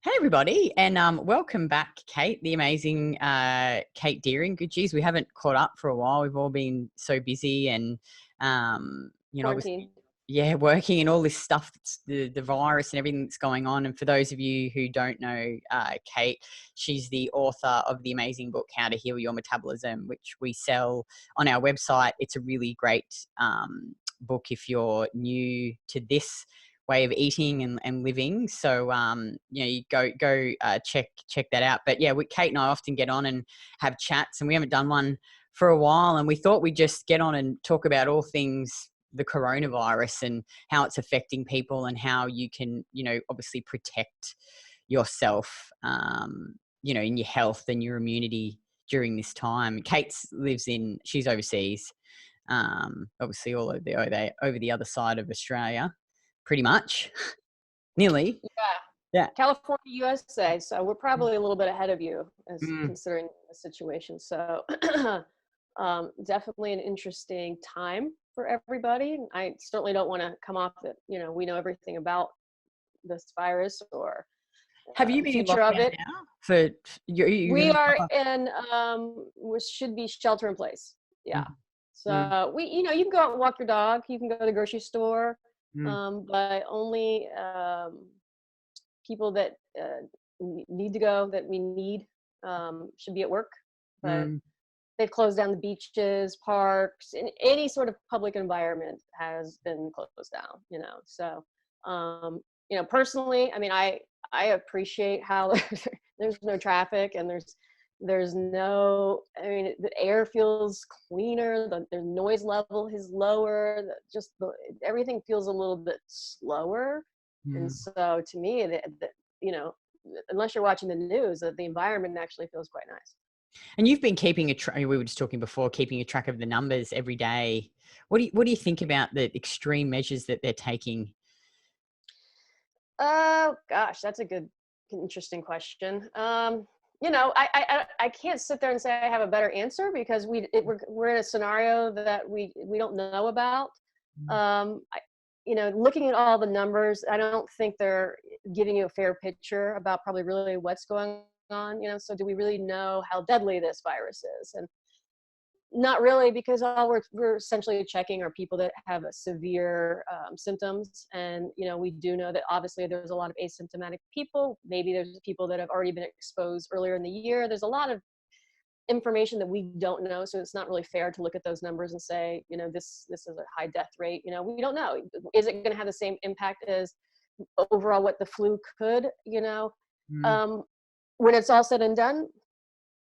Hey everybody, and welcome back, Kate, the amazing Kate Deering. Good geez, we haven't caught up for a while. We've all been so busy, and obviously, Quarantine. yeah, working and all this stuff, the virus and everything that's going on. And for those of you who don't know Kate, she's the author of the amazing book How to Heal Your Metabolism, which we sell on our website. It's a really great book if you're new to this way of eating and living. So you go check that out. But yeah, Kate and I often get on and have chats, and we haven't done one for a while, and we thought we'd just get on and talk about all things the coronavirus and how it's affecting people, and how you can obviously protect yourself in your health and your immunity during this time. She's overseas, obviously all over the other side of Australia, pretty much. Nearly. Yeah. Yeah. California, USA. So we're probably a little bit ahead of you as considering the situation. So definitely an interesting time for everybody. I certainly don't want to come off that, we know everything about this virus or Have you been future of it. Now? For we are in, we should be shelter in place. Yeah. So you can go out and walk your dog. You can go to the grocery store. But only people that need to go, that we need, should be at work. But they've closed down the beaches, parks, and any sort of public environment has been closed down. So personally, I mean, I appreciate how there's no traffic, and there's no, I mean, the air feels cleaner, the noise level is lower, everything feels a little bit slower. And so to me, unless you're watching the news, the environment actually feels quite nice. And you've been keeping we were just talking before, keeping a track of the numbers every day. What do you think about the extreme measures that they're taking? Oh gosh, that's a good, interesting question. I can't sit there and say I have a better answer, because we're in a scenario that we don't know about. Looking at all the numbers, I don't think they're giving you a fair picture about probably really what's going on. So do we really know how deadly this virus is? And not really, because all we're essentially checking are people that have severe symptoms. And, we do know that obviously there's a lot of asymptomatic people. Maybe there's people that have already been exposed earlier in the year. There's a lot of information that we don't know. So it's not really fair to look at those numbers and say, this is a high death rate. We don't know. Is it going to have the same impact as overall what the flu could, when it's all said and done?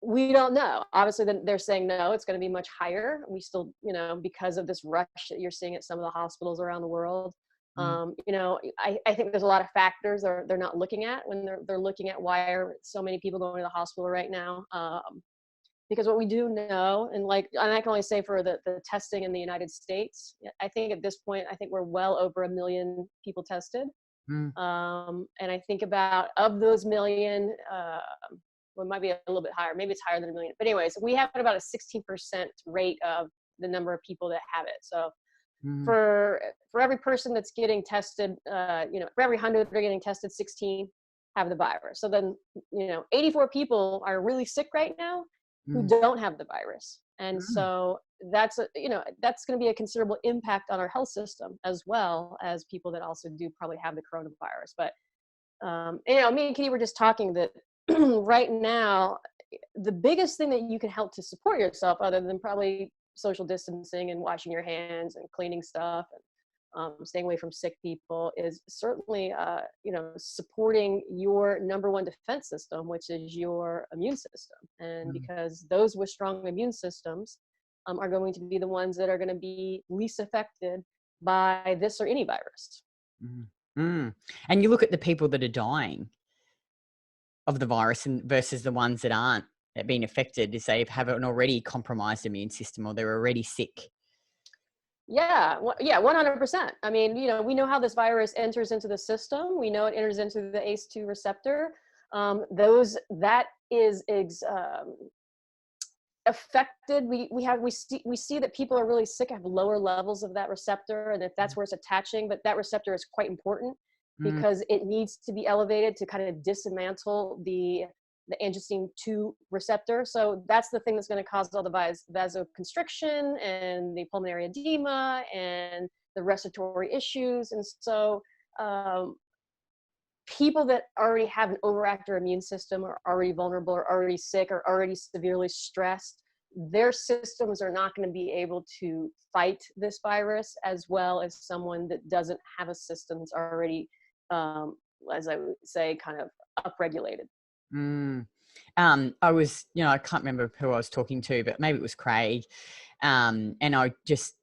We don't know. Obviously, then they're saying no, it's going to be much higher. We still, because of this rush that you're seeing at some of the hospitals around the world. I think there's a lot of factors they're not looking at when they're looking at why are so many people going to the hospital right now. Because what we do know, and I can only say for the testing in the United States, I think at this point, I think we're well over 1 million people tested. And I think about, of those million, well, it might be a little bit higher. Maybe it's higher than 1 million. But anyways, we have about a 16% rate of the number of people that have it. So for every person that's getting tested, for every 100 that are getting tested, 16 have the virus. So then, 84 people are really sick right now who don't have the virus. And so that's going to be a considerable impact on our health system, as well as people that also do probably have the coronavirus. But, me and Kitty were just talking that right now, the biggest thing that you can help to support yourself, other than probably social distancing and washing your hands and cleaning stuff and staying away from sick people, is certainly, supporting your number one defense system, which is your immune system. And because those with strong immune systems are going to be the ones that are going to be least affected by this or any virus. And you look at the people that are dying of the virus versus the ones that aren't being affected, is they have an already compromised immune system, or they're already sick. Yeah, 100%. I mean, we know how this virus enters into the system. We know it enters into the ACE2 receptor. That is affected. We see that people are really sick, have lower levels of that receptor, and if that's where it's attaching, but that receptor is quite important Mm. because it needs to be elevated to kind of dismantle the angiotensin 2 receptor. So that's the thing that's going to cause all the vasoconstriction and the pulmonary edema and the respiratory issues. And so people that already have an overactive immune system, are already vulnerable, are already sick, are already severely stressed, their systems are not going to be able to fight this virus as well as someone that doesn't have a system that's already, as I would say, kind of upregulated. Mm. I was, I can't remember who I was talking to, but maybe it was Craig. And I just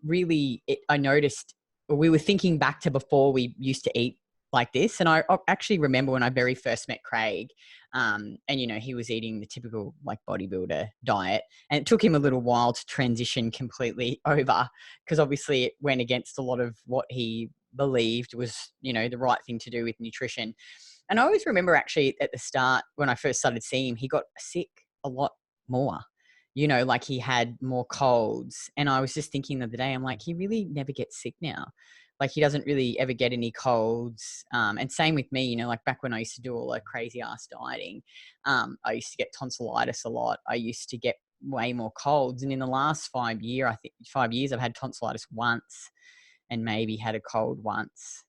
I noticed, we were thinking back to before we used to eat like this. And I actually remember when I very first met Craig, and, he was eating the typical like bodybuilder diet, and it took him a little while to transition completely over, because obviously it went against a lot of what he believed was, the right thing to do with nutrition. And I always remember actually at the start, when I first started seeing him, he got sick a lot more. Like he had more colds. And I was just thinking the other day, I'm like, he really never gets sick now. Like he doesn't really ever get any colds. And same with me, like back when I used to do all the crazy ass dieting, I used to get tonsillitis a lot. I used to get way more colds. And in the last 5 years, I've had tonsillitis once and maybe had a cold once.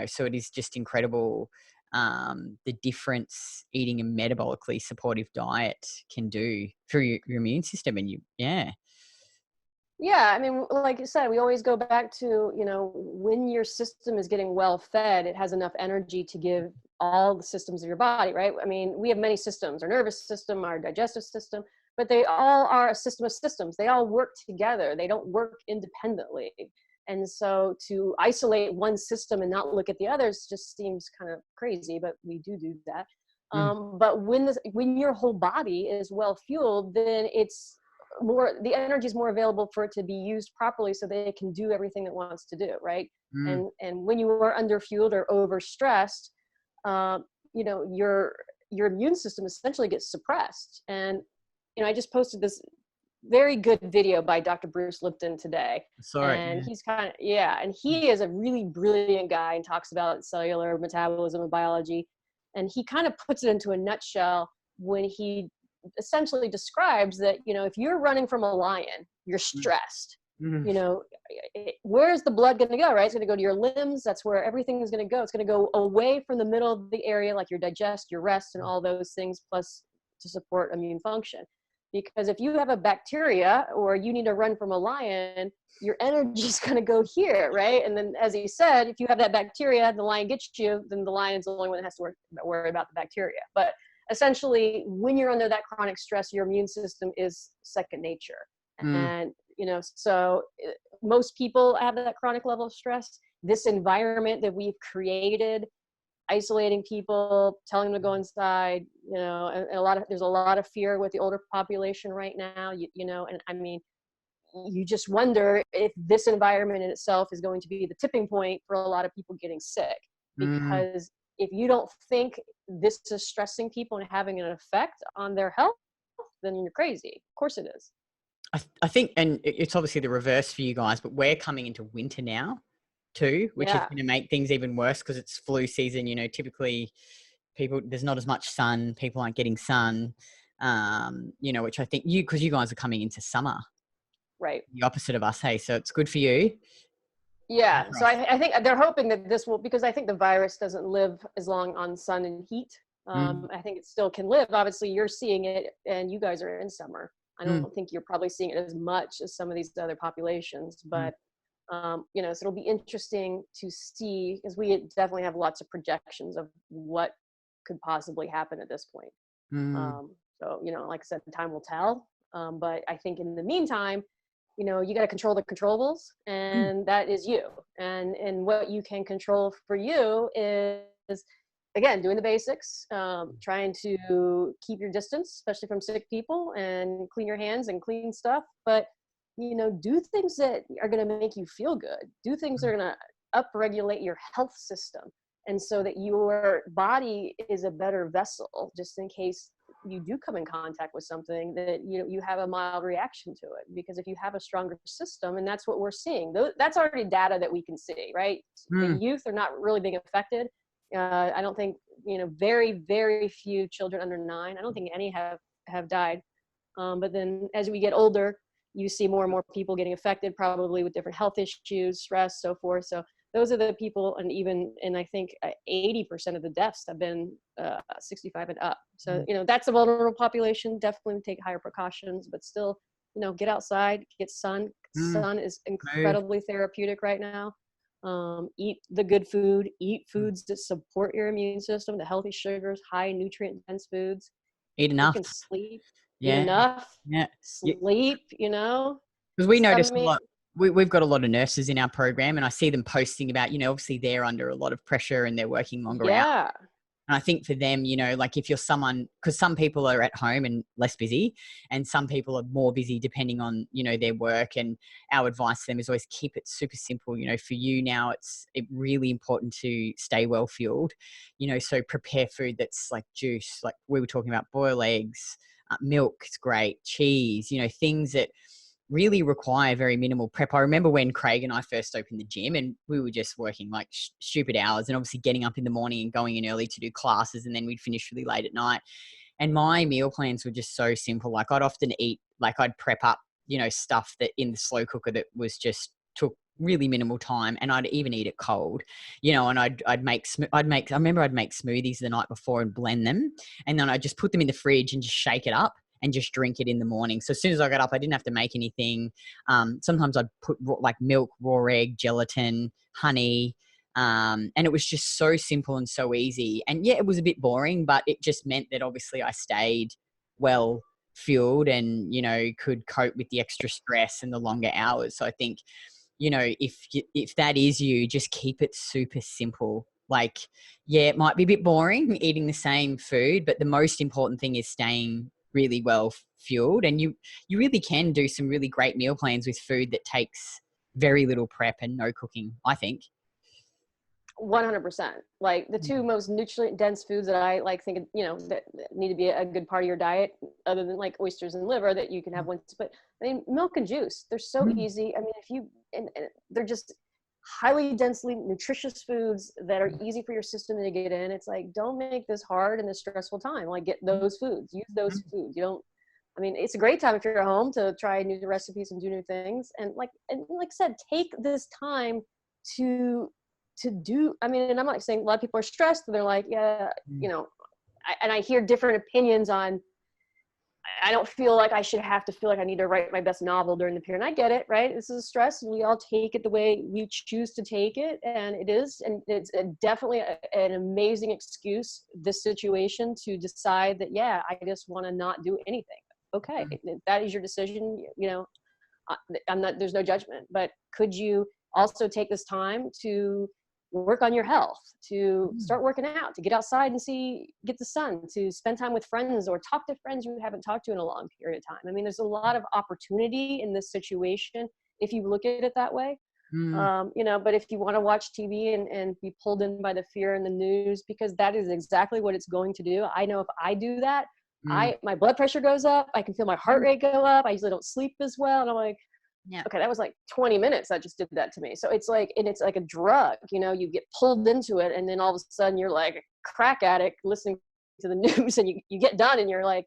So it is just incredible, the difference eating a metabolically supportive diet can do for your immune system. And Yeah, I mean, like you said, we always go back to, when your system is getting well fed, it has enough energy to give all the systems of your body, right? I mean, we have many systems, our nervous system, our digestive system, but they all are a system of systems. They all work together. They don't work independently. And so to isolate one system and not look at the others just seems kind of crazy, but we do that. Mm. But when your whole body is well fueled, then the energy is more available for it to be used properly so that it can do everything it wants to do, right? Mm. And when you are underfueled or overstressed, your immune system essentially gets suppressed. And I just posted this very good video by Dr. Bruce Lipton today. Sorry. And Yeah. he's and he is a really brilliant guy and talks about cellular metabolism and biology. And he kind of puts it into a nutshell when he essentially describes that, if you're running from a lion, you're stressed. Mm. Where's the blood going to go, right? It's going to go to your limbs. That's where everything is going to go. It's going to go away from the middle of the area, like your digest, your rest, and all those things, plus to support immune function. Because if you have a bacteria or you need to run from a lion, your energy is going to go here, right? And then, as he said, if you have that bacteria, the lion gets you, then the lion's the only one that has to worry about the bacteria. But essentially, when you're under that chronic stress, your immune system is second nature. Mm. And, so most people have that chronic level of stress. This environment that we've created, isolating people, telling them to go inside, and there's a lot of fear with the older population right now, and I mean, you just wonder if this environment in itself is going to be the tipping point for a lot of people getting sick. Mm. Because if you don't think this is stressing people and having an effect on their health, then you're crazy. Of course it is. I think, and it's obviously the reverse for you guys, but we're coming into winter now too, which is Yeah. going to make things even worse because it's flu season. Typically there's not as much sun, people aren't getting sun, which I think because you guys are coming into summer, Right. the opposite of us. Hey, so it's good for you. Yeah. For So us. I think they're hoping that this will, because I think the virus doesn't live as long on sun and heat. Mm. I think it still can live. Obviously, you're seeing it, and you guys are in summer. I Mm. don't think you're probably seeing it as much as some of these other populations, Mm. but so it'll be interesting to see, because we definitely have lots of projections of what could possibly happen at this point. Mm. So like I said, time will tell. But I think in the meantime, you got to control the controllables, Mm. and that is you. And what you can control for you is, again, doing the basics, trying to keep your distance, especially from sick people, and clean your hands and clean stuff. But do things that are going to make you feel good. Do things that are going to upregulate your health system, and so that your body is a better vessel, just in case you do come in contact with something, that you have a mild reaction to it. Because if you have a stronger system, and that's what we're seeing, that's already data that we can see, right? The Mm. youth are not really being affected. I don't think, very, very few children under 9. I don't think any have died. But then as we get older, you see more and more people getting affected, probably with different health issues, stress, so forth. So those are the people, and I think 80% of the deaths have been 65 and up. So, that's a vulnerable population. Definitely take higher precautions, but still, get outside, get sun. Mm. Sun is Move. incredibly therapeutic right now. Eat the good food, eat foods that support your immune system, the healthy sugars, high nutrient dense foods. Eat enough. Freaking sleep, eat Yeah. enough, Yeah. sleep, Because we I notice a mean, lot. We've got a lot of nurses in our program, and I see them posting about, obviously they're under a lot of pressure and they're working longer hours. yeah, And I think for them, like if you're someone, because some people are at home and less busy, and some people are more busy depending on, their work. And our advice to them is always keep it super simple. For you now, it's really important to stay well fueled, so prepare food that's like juice, like we were talking about, boil eggs, milk is great, cheese, things that really require very minimal prep. I remember when Craig and I first opened the gym, and we were just working like stupid hours, and obviously getting up in the morning and going in early to do classes, and then we'd finish really late at night. And my meal plans were just so simple. Like I'd often eat, like I'd prep up, stuff that in the slow cooker that was just took really minimal time, and I'd even eat it cold, and I'd make, I remember I'd make smoothies the night before and blend them, and then I'd just put them in the fridge and just shake it up and just drink it in the morning. So as soon as I got up, I didn't have to make anything. Sometimes I'd put like milk, raw egg, gelatin, honey. And it was just so simple and so easy. And yeah, it was a bit boring, but it just meant that obviously I stayed well fueled and, could cope with the extra stress and the longer hours. So I think, if that is you, just keep it super simple. Like, yeah, it might be a bit boring eating the same food, but the most important thing is staying really well fueled. And you really can do some really great meal plans with food that takes very little prep and no cooking, I think. 100%. Like the two most nutrient dense foods that I like think, that need to be a good part of your diet, other than like oysters and liver that you can have once, but I mean, milk and juice, they're so easy. I mean, if you, and they're just highly densely nutritious foods that are easy for your system to get in. It's like, don't make this hard in this stressful time. Like get those foods, use those foods. You don't, I mean, it's a great time if you're at home to try new recipes and do new things. And like I said, take this time to do, I mean, and I'm not saying a lot of people are stressed and they're like, yeah, and I hear different opinions on, I don't feel like I should have to feel like I need to write my best novel during the period. And I get it, right? This is stress, and we all take it the way we choose to take it. And it is, and it's definitely an amazing excuse, this situation, to decide that, yeah, I just want to not do anything. Okay, that is your decision. There's no judgment, but could you also take this time to work on your health, to start working out, to get outside and get the sun, to spend time with friends or talk to friends you haven't talked to in a long period of time. I mean, there's a lot of opportunity in this situation if you look at it that way. But if you want to watch TV and be pulled in by the fear in the news, because that is exactly what it's going to do. I know if I do that, my blood pressure goes up. I can feel my heart rate go up. I usually don't sleep as well. And I'm like, Yeah. okay, that was like 20 minutes that just did that to me. So it's like, and it's like a drug, you get pulled into it, and then all of a sudden you're like a crack addict listening to the news, and you get done and you're like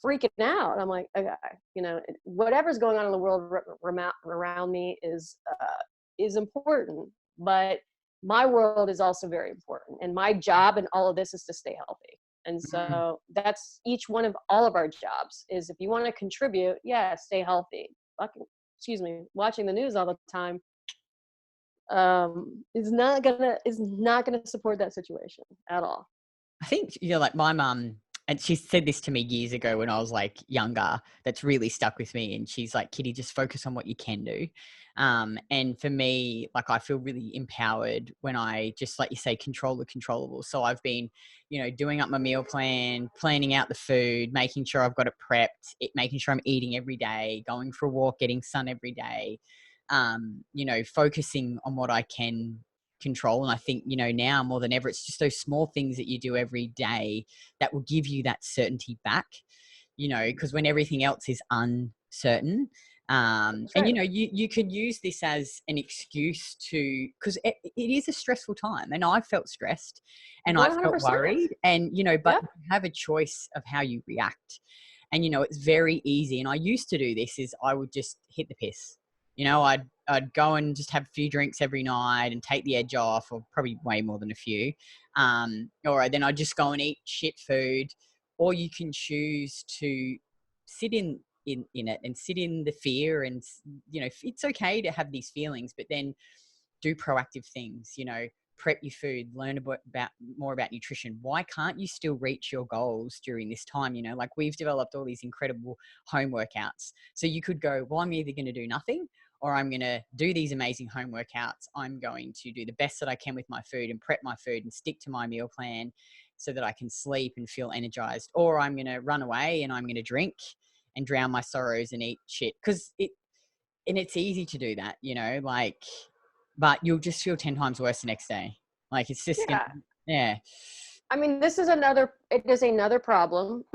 freaking out. And I'm like, okay, whatever's going on in the world around me is important, but my world is also very important. And my job in all of this is to stay healthy. And so that's each one of all of our jobs is, if you want to contribute, stay healthy. Watching the news all the time is not gonna support that situation at all. I think, like my mum, and she said this to me years ago when I was like younger, that's really stuck with me. And she's like, Kitty, just focus on what you can do. And for me, like, I feel really empowered when I just, like you say, control the controllables. So I've been, doing up my meal plan, planning out the food, making sure I've got it prepped, making sure I'm eating every day, going for a walk, getting sun every day, focusing on what I can control. And I think, you know, now more than ever, it's just those small things that you do every day that will give you that certainty back, you know, because when everything else is uncertain, That's and, you right. know, you could use this as an excuse to, because it is a stressful time, and I felt stressed and I felt 100%. worried, and, you know, but Yeah. you have a choice of how you react. And, you know, it's very easy. And I used to do this is I would just hit the piss. You know, I'd go and just have a few drinks every night and take the edge off, or probably way more than a few. Or then I'd just go and eat shit food. Or you can choose to sit in it and sit in the fear. And, you know, it's okay to have these feelings, but then do proactive things, you know, prep your food, learn about more about nutrition. Why can't you still reach your goals during this time? You know, like we've developed all these incredible home workouts. So you could go, well, I'm either going to do nothing or I'm going to do these amazing home workouts. I'm going to do the best that I can with my food and prep my food and stick to my meal plan so that I can sleep and feel energized. Or I'm going to run away and I'm going to drink and drown my sorrows and eat shit. And it's easy to do that, you know, like, but you'll just feel 10 times worse the next day. Like it's just gonna, Yeah. yeah. I mean, it is another problem.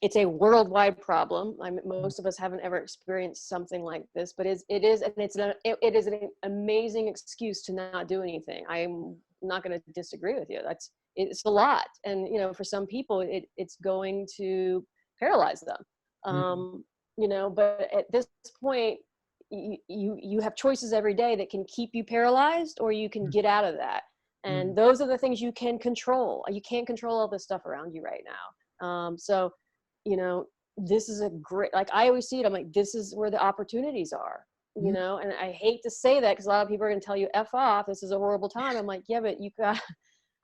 It's a worldwide problem. I mean, most of us haven't ever experienced something like this, but it is an amazing excuse to not do anything. I'm not going to disagree with you. It's a lot. And, you know, for some people it's going to paralyze them. Mm, You know, but at this point, you have choices every day that can keep you paralyzed, or you can mm, get out of that. mm, And those are the things you can control. You can't control all this stuff around you right now. So, you know, this is a great, like I always see it, I'm like, this is where the opportunities are, you mm. know. And I hate to say that because a lot of people are going to tell you F off, this is a horrible time. I'm like, yeah, but you got,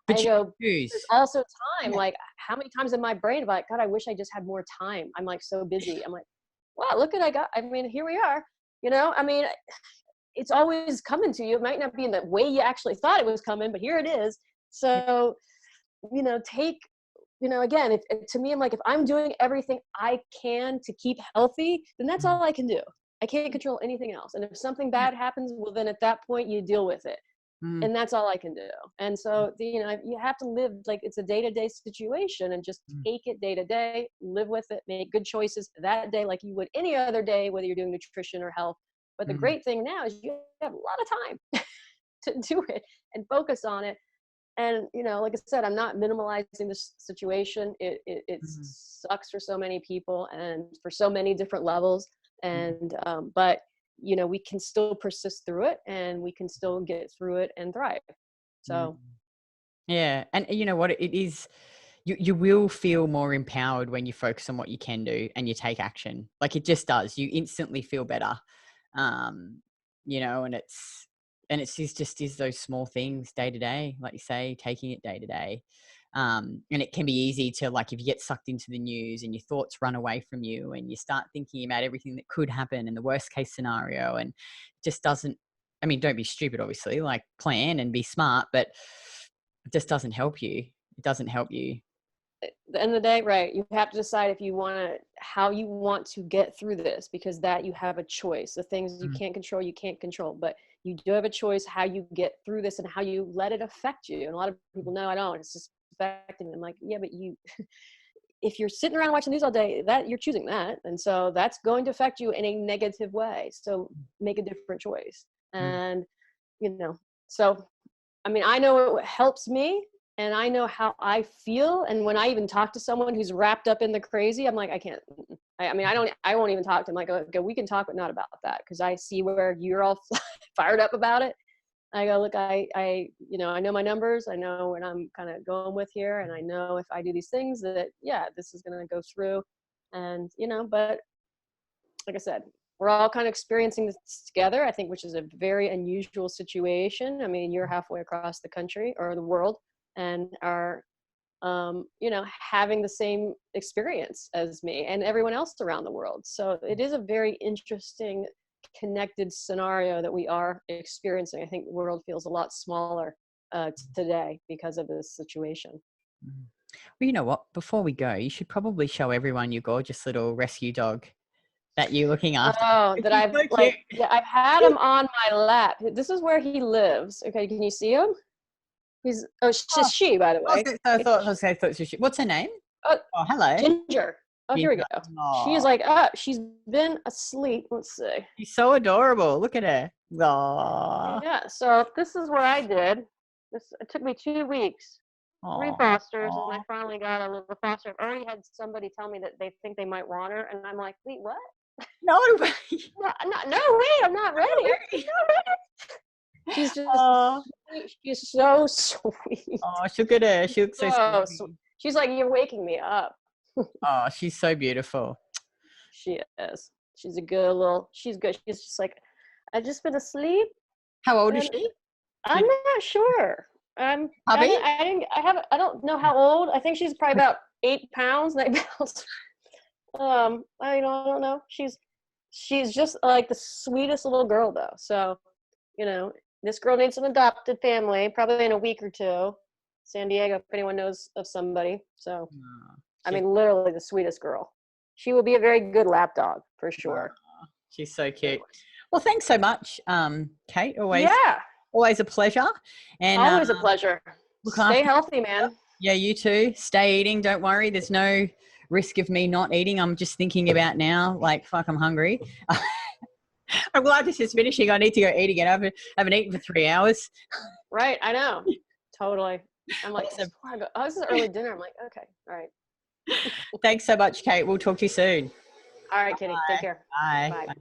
But I you go, choose. there's also time. Yeah. Like, how many times in my brain am I like, God, I wish I just had more time. I'm like so busy. I'm like, wow, look at I mean, here we are, you know. I mean, it's always coming to you. It might not be in the way you actually thought it was coming, but here it is. Yeah. So, you know, you know, again, to me, I'm like, if I'm doing everything I can to keep healthy, then that's Mm, all I can do. I can't control anything else. And if something yeah. bad happens, well, then at that point you deal with it. Mm, And that's all I can do. And so, you know, you have to live like it's a day-to-day situation and just mm, take it day to day, live with it, make good choices that day like you would any other day, whether you're doing nutrition or health. But the mm, great thing now is you have a lot of time to do it and focus on it. And, you know, like I said, I'm not minimalizing this situation. It mm, sucks for so many people and for so many different levels. mm, And but you know, we can still persist through it and we can still get through it and thrive. mm. So Yeah. And you know what? It is, you will feel more empowered when you focus on what you can do and you take action. Like it just does. You instantly feel better. Um, you know, and just is those small things day to day, like you say, taking it day to day. And it can be easy to, like, if you get sucked into the news and your thoughts run away from you and you start thinking about everything that could happen and the worst case scenario, and it just doesn't, I mean, don't be stupid, obviously, like plan and be smart, but it just doesn't help you. It doesn't help you. at the end of the day, right, you have to decide if you want to, how you want to get through this, because that you have a choice. The things you Mm, can't control, but you do have a choice how you get through this and how you let it affect you. And a lot of people know I don't. It's just affecting them. Like, yeah, but you, if you're sitting around watching news all day, that you're choosing that, and so that's going to affect you in a negative way. So make a different choice. mm, And you know, so I mean, I know it helps me and I know how I feel. And when I even talk to someone who's wrapped up in the crazy, I'm like, I can't, I mean, I won't even talk to them. Like, okay, we can talk, but not about that. Cause I see where you're all fired up about it. I go, look, you know, I know my numbers. I know what I'm kind of going with here. And I know if I do these things that, yeah, this is going to go through. And, you know, but like I said, we're all kind of experiencing this together, I think, which is a very unusual situation. I mean, you're halfway across the country or the world and are, you know, having the same experience as me and everyone else around the world. So it is a very interesting, connected scenario that we are experiencing. I think the world feels a lot smaller today because of this situation. mm. Well, you know what? Before we go, you should probably show everyone your gorgeous little rescue dog. that you're looking after. Oh, that He's I've so cute. like, yeah, I've had him on my lap. This is where he lives. Okay, can you see him? Oh, She's she, by the way. I thought she, what's her name? Oh, Oh, hello. Ginger. Oh, here we Ginger. go. Oh, She's like up. She's been asleep. Let's see. she's so adorable. Look at her. Oh, Yeah. So this is what I did. It took me 2 weeks, three oh, fosters, and I oh. finally got a little foster. I've already had somebody tell me that they think they might want her, and I'm like, wait, what? No way. No, wait, I'm not ready. I'm not ready. She's just Oh, sweet. She's so sweet. oh, look at her. She looks so So sweet. sleepy. She's like, you're waking me up. Oh, she's so beautiful. She is. She's a good little. She's good. She's just like, I've just been asleep, How old is and she? I'm not sure. Hubby? I don't know how old. I think she's probably about 8 pounds, 9 pounds. I don't know. She's just like the sweetest little girl though. So, this girl needs an adopted family, probably in a week or two. San Diego, if anyone knows of somebody. So, Oh, I mean, literally the sweetest girl. She will be a very good lap dog for sure. she's so cute. Well, thanks so much, Kate. Yeah, Always a pleasure. And always a pleasure. look Stay after. healthy, man. Yeah, you too. Stay eating. Don't worry. There's no risk of me not eating. I'm just thinking about now, like, fuck, I'm hungry. I'm glad this is finishing. I need to go eat again. I haven't eaten for 3 hours. Right, I know. Totally. I'm like, Awesome. oh, this is early dinner. I'm like, okay, all right. Thanks so much, Kate. We'll talk to you soon. All right, Kitty. Take care. Bye. Bye. Bye.